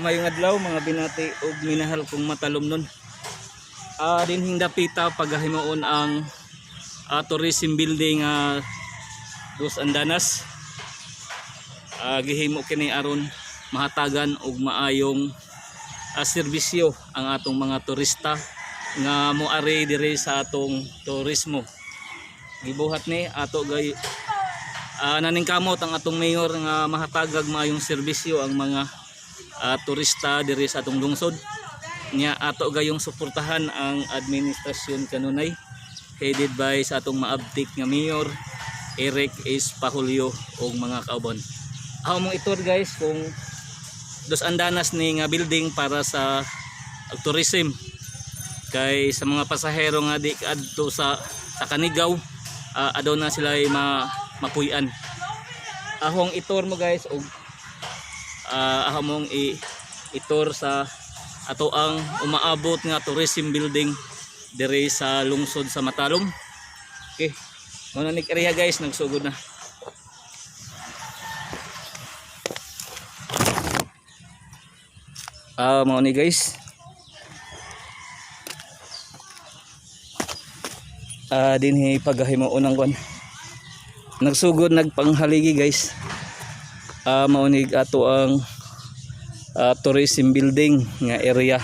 Mayong adlaw mga binati ug minahal kong matalumnon. Dinhing dapita paghimuon ang tourism building Dos Andanas. Gihimo kini aron mahatagan og maayong serbisyo ang atong mga turista nga moari diri sa atong turismo. Gibuhat ni ato gay naningkamot ang atong mayor nga mahatagag maayong serbisyo ang mga turista diri sa atong lungsod. Nya ato gayong suportahan ang administrasyon kanunay headed by sa atong maabtik nga mayor Eric S. Pahulio ug mga kaubon. Ako mong itur guys kung Dos Andanas ni nga building para sa tourism kay sa mga pasahero nga di adto sa Kanigaw adto na sila mapuy-an. Ahong itur mo guys ug ako mong itur sa ato ang umaabot nga tourism building diri sa lungsod sa Matalom. Okay, muna ning area guys, nagsugod na. Mao ni guys, dinhi paghimuon ang kwan, nagsugod nagpanghaligi guys. Mao ni ato ang tourism building nga area.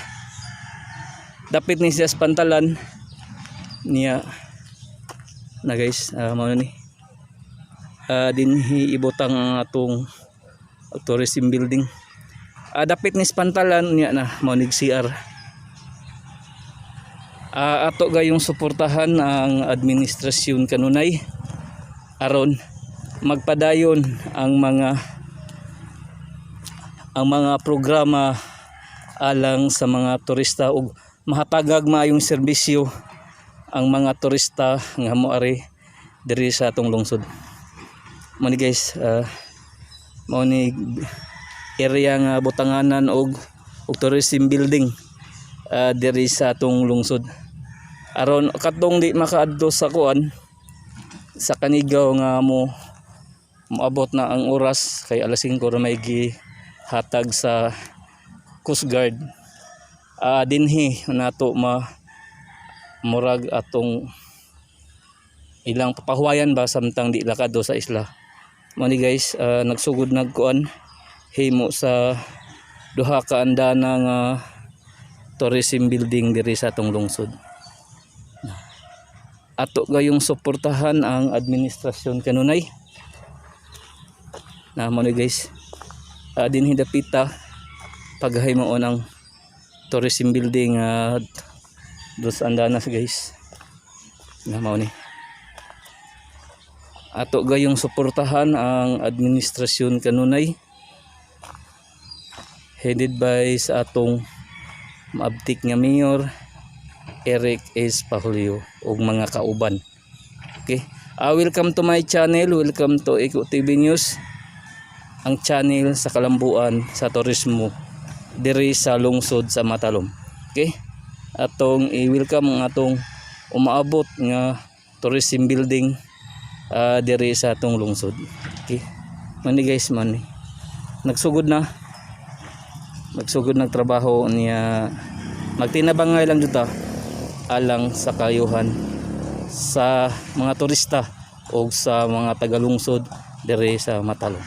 Dapit ni siya sa pantalan niya na guys. Mao ni dinhi ibutang ang atong tourism building. Dapit ni sa pantalan niya na mao ni CR. Ato gayong suportahan ang administrasyon kanunay aron magpadayon ang mga programa alang sa mga turista ug mahatagag maayong serbisyo ang mga turista nga moari diri sa atong lungsod. Mao ni guys, mao ni area nga butanganan og tourism building diri sa atong lungsod. Aron katong di makaadto sa kuan sa Kanigaw nga moabot na ang oras kay alas 5 ra may hatag sa Coast Guard. Dinhi nato murag atong ilang papahuwayan ba samtang di lakado sa isla. Mao ni guys, nagsugod nagkuan himo sa duha ka andana nga tourism building diri sa atong lungsod. Ato gayong suportahan ang administrasyon kanunay. Mao ni guys, dinhi dapita paghimuon ang tourism building Dos Andanas guys. Mao ni ato gayong suportahan ang administrasyon kanunay headed by sa atong maabtik nga mayor Eric S. Pahulio ug mga kauban. Okay, welcome to my channel, welcome to Eco TV News, ang channel sa kalambuan sa turismo diri sa lungsod sa Matalom. Okay, atong i-welcome ang atong umaabot nga tourism building diri sa atong lungsod. Okay, mani guys, mani nagsugod nagtrabaho niya, magtinabangay lang dito alang sa kayuhan sa mga turista o sa mga tagalungsod diri sa Matalom.